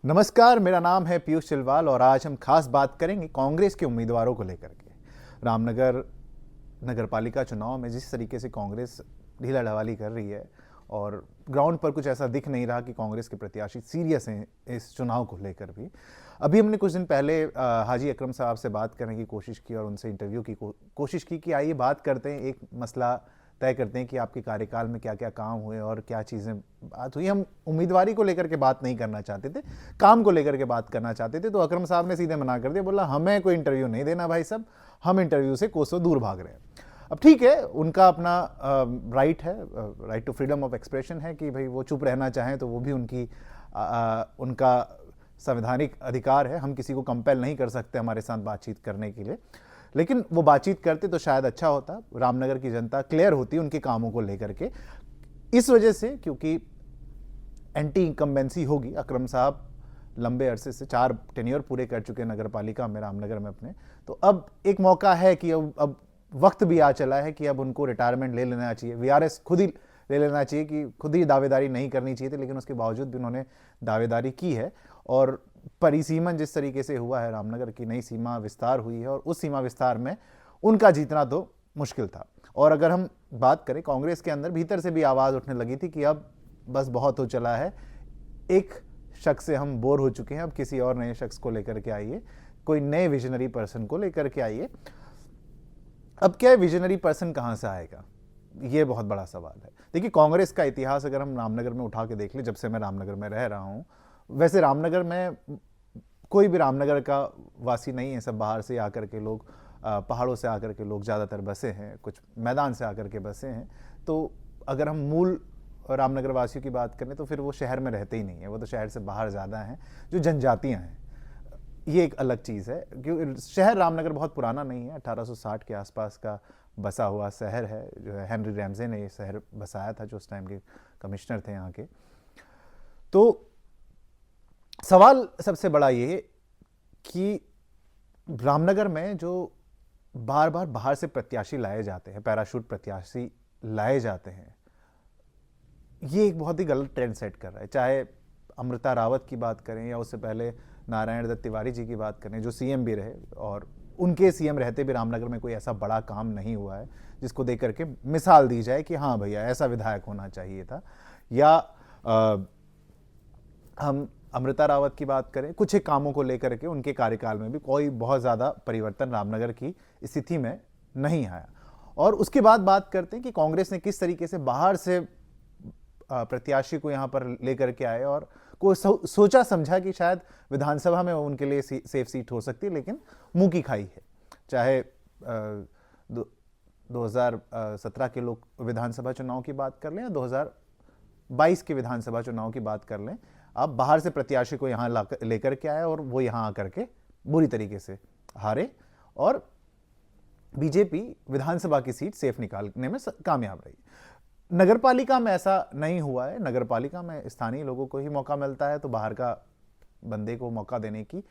नमस्कार, मेरा नाम है पीयूष चिलवाल और आज हम खास बात करेंगे कांग्रेस के उम्मीदवारों को लेकर के। रामनगर नगर पालिका चुनाव में जिस तरीके से कांग्रेस ढीला ढवाली कर रही है और ग्राउंड पर कुछ ऐसा दिख नहीं रहा कि कांग्रेस के प्रत्याशी सीरियस हैं इस चुनाव को लेकर भी। अभी हमने कुछ दिन पहले हाजी अकरम साहब से बात करने की कोशिश की और उनसे इंटरव्यू की कोशिश की कि आइए बात करते हैं, एक मसला तय करते हैं कि आपके कार्यकाल में क्या क्या काम हुए और क्या चीज़ें बात हुई। हम उम्मीदवारी को लेकर के बात नहीं करना चाहते थे, काम को लेकर के बात करना चाहते थे। तो अकरम साहब ने सीधे मना कर दिया, बोला हमें कोई इंटरव्यू नहीं देना भाई साहब, हम इंटरव्यू से कोसों दूर भाग रहे हैं। अब ठीक है, उनका अपना राइट है, right to freedom of expression है कि भाई वो चुप रहना चाहें तो वो भी उनका संवैधानिक अधिकार है। हम किसी को कंपेल नहीं कर सकते हमारे साथ बातचीत करने के लिए, लेकिन वो बातचीत करते तो शायद अच्छा होता, रामनगर की जनता क्लियर होती उनके कामों को लेकर के। इस वजह से क्योंकि एंटी इनकम्बेंसी होगी, अकरम साहब लंबे अरसे से 4 टेन्योर पूरे कर चुके नगर पालिका में, रामनगर में अपने, तो अब एक मौका है कि अब वक्त भी आ चला है कि अब उनको रिटायरमेंट ले लेना चाहिए। वीआरएस खुद ही ले लेना चाहिए कि खुद ही दावेदारी नहीं करनी चाहिए थी, लेकिन उसके बावजूद भी उन्होंने दावेदारी की है। और परिसीमन जिस तरीके से हुआ है, रामनगर की नई सीमा विस्तार हुई है और उस सीमा विस्तार में उनका जीतना तो मुश्किल था। और अगर हम बात करें, कांग्रेस के अंदर भीतर से भी आवाज़ उठने लगी थी कि अब बस बहुत हो चला है, एक शख्स से हम बोर हो चुके हैं, अब किसी और नए शख्स को लेकर के आइए, कोई नए विजनरी पर्सन को लेकर के आइए। अब क्या विजनरी पर्सन कहाँ से आएगा, ये बहुत बड़ा सवाल है। देखिए, कांग्रेस का इतिहास अगर हम रामनगर में उठा के देख लें, जब से मैं रामनगर में रह रहा हूँ, वैसे रामनगर में कोई भी रामनगर का वासी नहीं है, सब बाहर से आकर के लोग, पहाड़ों से आकर के लोग ज़्यादातर बसे हैं, कुछ मैदान से आकर के बसे हैं। तो अगर हम मूल रामनगर वासियों की बात करें तो फिर वो शहर में रहते ही नहीं है, वो तो शहर से बाहर ज़्यादा हैं, जो जनजातियाँ हैं। ये एक अलग चीज़ है, क्योंकि शहर रामनगर बहुत पुराना नहीं है, 1860 के आसपास का बसा हुआ शहर है। जो है हेनरी रैमजे ने ये शहर बसाया था, जो उस टाइम के कमिश्नर थे यहाँ के। तो सवाल सबसे बड़ा ये कि रामनगर में जो बार बार बाहर से प्रत्याशी लाए जाते हैं, पैराशूट प्रत्याशी लाए जाते हैं, ये एक बहुत ही गलत ट्रेंड सेट कर रहा है। चाहे अमृता रावत की बात करें या उससे पहले नारायण दत्त तिवारी जी की बात करें, जो सीएम भी रहे, और उनके सीएम रहते भी रामनगर में कोई ऐसा बड़ा काम नहीं हुआ है जिसको देख करके मिसाल दी जाए कि हाँ भैया ऐसा विधायक होना चाहिए था। या हम अमृता रावत की बात करें, कुछ एक कामों को लेकर के उनके कार्यकाल में भी कोई बहुत ज़्यादा परिवर्तन रामनगर की स्थिति में नहीं आया। और उसके बाद बात करते हैं कि कांग्रेस ने किस तरीके से बाहर से प्रत्याशी को यहाँ पर लेकर के आए और को सोचा समझा कि शायद विधानसभा में उनके लिए सेफ सीट हो सकती है, लेकिन मुंह की खाई है। चाहे 2017 के लोग विधानसभा चुनाव की बात कर लें या 2022 के विधानसभा चुनाव की बात कर लें, अब बाहर से प्रत्याशी को यहाँ लेकर के आए और वो यहाँ आकर के बुरी तरीके से हारे और बीजेपी विधानसभा की सीट सेफ निकालने में कामयाब रही। नगरपालिका में ऐसा नहीं हुआ है। नगरपालिका में स्थानीय लोगों को ही मौका मिलता है, तो बाहर का बंदे को मौका देने की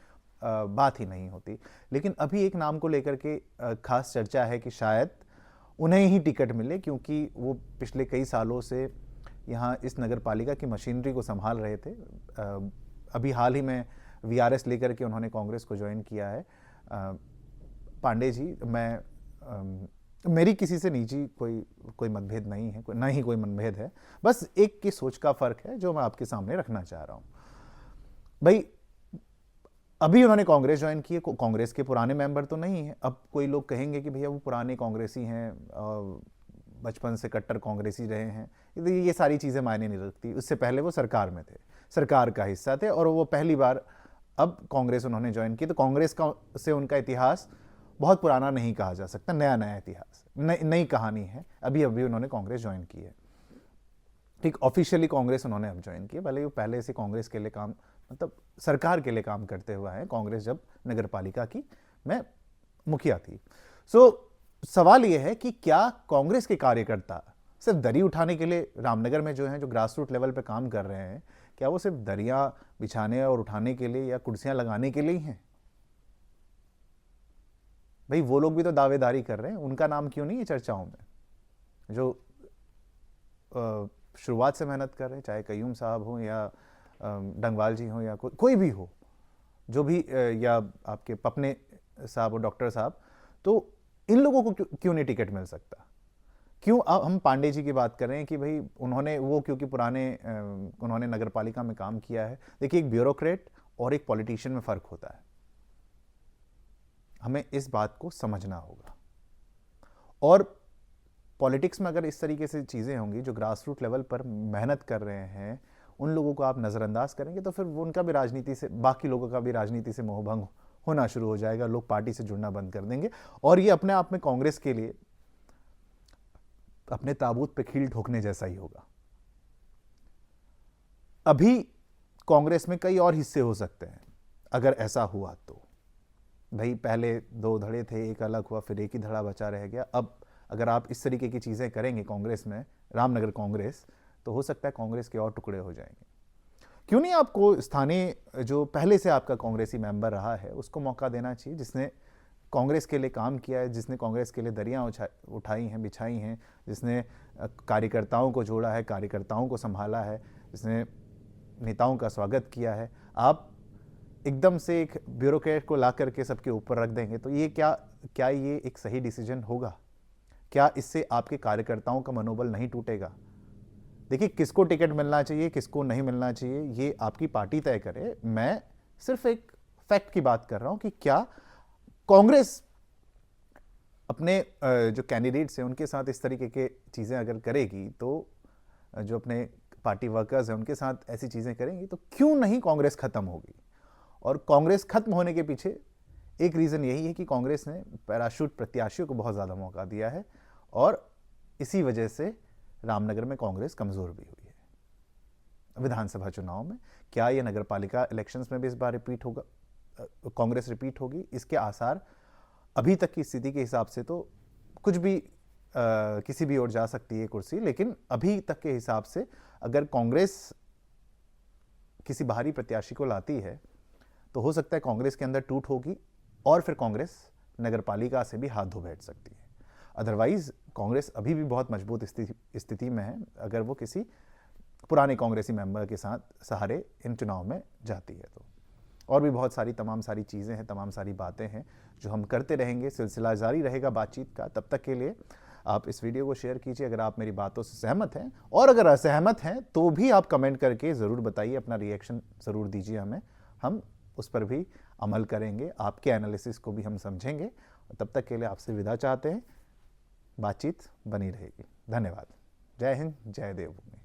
बात ही नहीं होती। लेकिन अभी एक नाम को लेकर के खास चर्चा है कि शायद उन्हें ही टिकट मिले, क्योंकि वो पिछले कई सालों से यहाँ इस नगरपालिका की मशीनरी को संभाल रहे थे। अभी हाल ही में वीआरएस लेकर के उन्होंने कांग्रेस को ज्वाइन किया है। पांडे जी, मेरी किसी से निजी कोई मतभेद नहीं है, ना ही कोई मतभेद है, बस एक की सोच का फर्क है जो मैं आपके सामने रखना चाह रहा हूं। भाई, अभी उन्होंने कांग्रेस ज्वाइन की है, कांग्रेस के पुराने मेंबर तो नहीं है। अब कोई लोग कहेंगे कि भैया वो पुराने कांग्रेसी हैं, बचपन से कट्टर कांग्रेसी रहे हैं, ये सारी चीज़ें मायने नहीं रखती। उससे पहले वो सरकार में थे, सरकार का हिस्सा थे, और वो पहली बार अब कांग्रेस उन्होंने ज्वाइन की। तो कांग्रेस का से उनका इतिहास बहुत पुराना नहीं कहा जा सकता, नया नया इतिहास, नई कहानी है। अभी अभी उन्होंने कांग्रेस ज्वाइन की है, ठीक, ऑफिशियली कांग्रेस उन्होंने अब ज्वाइन की है। भले वो पहले से कांग्रेस के लिए काम, मतलब सरकार के लिए काम करते हुए हैं, कांग्रेस जब नगरपालिका की में मुखिया थी। सवाल यह है कि क्या कांग्रेस के कार्यकर्ता सिर्फ दरी उठाने के लिए रामनगर में जो हैं, जो ग्रास रूट लेवल पे काम कर रहे हैं, क्या वो सिर्फ दरियां बिछाने और उठाने के लिए या कुर्सियां लगाने के लिए ही हैं? भाई, वो लोग भी तो दावेदारी कर रहे हैं, उनका नाम क्यों नहीं है चर्चाओं में? जो शुरुआत से मेहनत कर रहे हैं, चाहे कयूम साहब हों या डंगवाल जी हों या कोई भी हो, जो भी या आपके पपने साहब और डॉक्टर साहब, तो इन लोगों को क्यों नहीं टिकट मिल सकता? क्यों हम पांडे जी की बात कर रहे हैं कि भाई उन्होंने वो क्योंकि उन्होंने नगर पालिका में काम किया है। देखिए, एक ब्यूरोक्रेट और एक पॉलिटिशियन में फ़र्क होता है, हमें इस बात को समझना होगा। और पॉलिटिक्स में अगर इस तरीके से चीज़ें होंगी, जो ग्रास रूट लेवल पर मेहनत कर रहे हैं उन लोगों को आप नज़रअंदाज करेंगे, तो फिर उनका भी राजनीति से, बाकी लोगों का भी राजनीति से मोहभंग होना शुरू हो जाएगा, लोग पार्टी से जुड़ना बंद कर देंगे। और ये अपने आप में कांग्रेस के लिए अपने ताबूत पे खील ठोकने जैसा ही होगा। अभी कांग्रेस में कई और हिस्से हो सकते हैं अगर ऐसा हुआ तो। भाई पहले 2 धड़े थे, एक अलग हुआ, फिर एक ही धड़ा बचा रह गया। अब अगर आप इस तरीके की चीज़ें करेंगे कांग्रेस में, रामनगर कांग्रेस, तो हो सकता है कांग्रेस के और टुकड़े हो जाएंगे। क्यों नहीं आपको स्थानीय जो पहले से आपका कांग्रेसी मेंबर रहा है उसको मौका देना चाहिए, जिसने कांग्रेस के लिए काम किया है, जिसने कांग्रेस के लिए दरियां उठाई हैं, बिछाई हैं, जिसने कार्यकर्ताओं को जोड़ा है, कार्यकर्ताओं को संभाला है, जिसने नेताओं का स्वागत किया है। आप एकदम से एक ब्यूरोक्रेट को ला करके सबके ऊपर रख देंगे तो ये क्या ये एक सही डिसीजन होगा? क्या इससे आपके कार्यकर्ताओं का मनोबल नहीं टूटेगा? देखिए, किसको टिकट मिलना चाहिए, किसको नहीं मिलना चाहिए, ये आपकी पार्टी तय करे। मैं सिर्फ एक फैक्ट की बात कर रहा हूं कि क्या कांग्रेस अपने जो कैंडिडेट्स हैं उनके साथ इस तरीके के चीज़ें अगर करेगी, तो जो अपने पार्टी वर्कर्स हैं उनके साथ ऐसी चीज़ें करेंगी, तो क्यों नहीं कांग्रेस खत्म होगी? और कांग्रेस खत्म होने के पीछे एक रीज़न यही है कि कांग्रेस ने पैराशूट प्रत्याशियों को बहुत ज़्यादा मौका दिया है और इसी वजह से रामनगर में कांग्रेस कमज़ोर भी हुई है। विधानसभा चुनाव में क्या ये नगर पालिका इलेक्शंस में भी इस बार रिपीट होगा, कांग्रेस रिपीट होगी? इसके आसार अभी तक की स्थिति के हिसाब से तो कुछ भी किसी भी ओर जा सकती है कुर्सी, लेकिन अभी तक के हिसाब से अगर कांग्रेस किसी बाहरी प्रत्याशी को लाती है तो हो सकता है कांग्रेस के अंदर टूट होगी और फिर कांग्रेस नगर पालिका से भी हाथ धो बैठ सकती है। अदरवाइज कांग्रेस अभी भी बहुत मजबूत स्थिति में है अगर वो किसी पुराने कांग्रेसी मेंबर के साथ सहारे इन चुनाव में जाती है तो। और भी बहुत सारी तमाम सारी चीज़ें हैं, तमाम सारी बातें हैं जो हम करते रहेंगे, सिलसिला जारी रहेगा बातचीत का। तब तक के लिए आप इस वीडियो को शेयर कीजिए अगर आप मेरी बातों से सहमत हैं, और अगर असहमत हैं तो भी आप कमेंट करके ज़रूर बताइए, अपना रिएक्शन ज़रूर दीजिए हमें, हम उस पर भी अमल करेंगे, आपके एनालिसिस को भी हम समझेंगे। तब तक के लिए आपसे विदा चाहते हैं, बातचीत बनी रहेगी। धन्यवाद। जय हिंद, जय देवभूमि।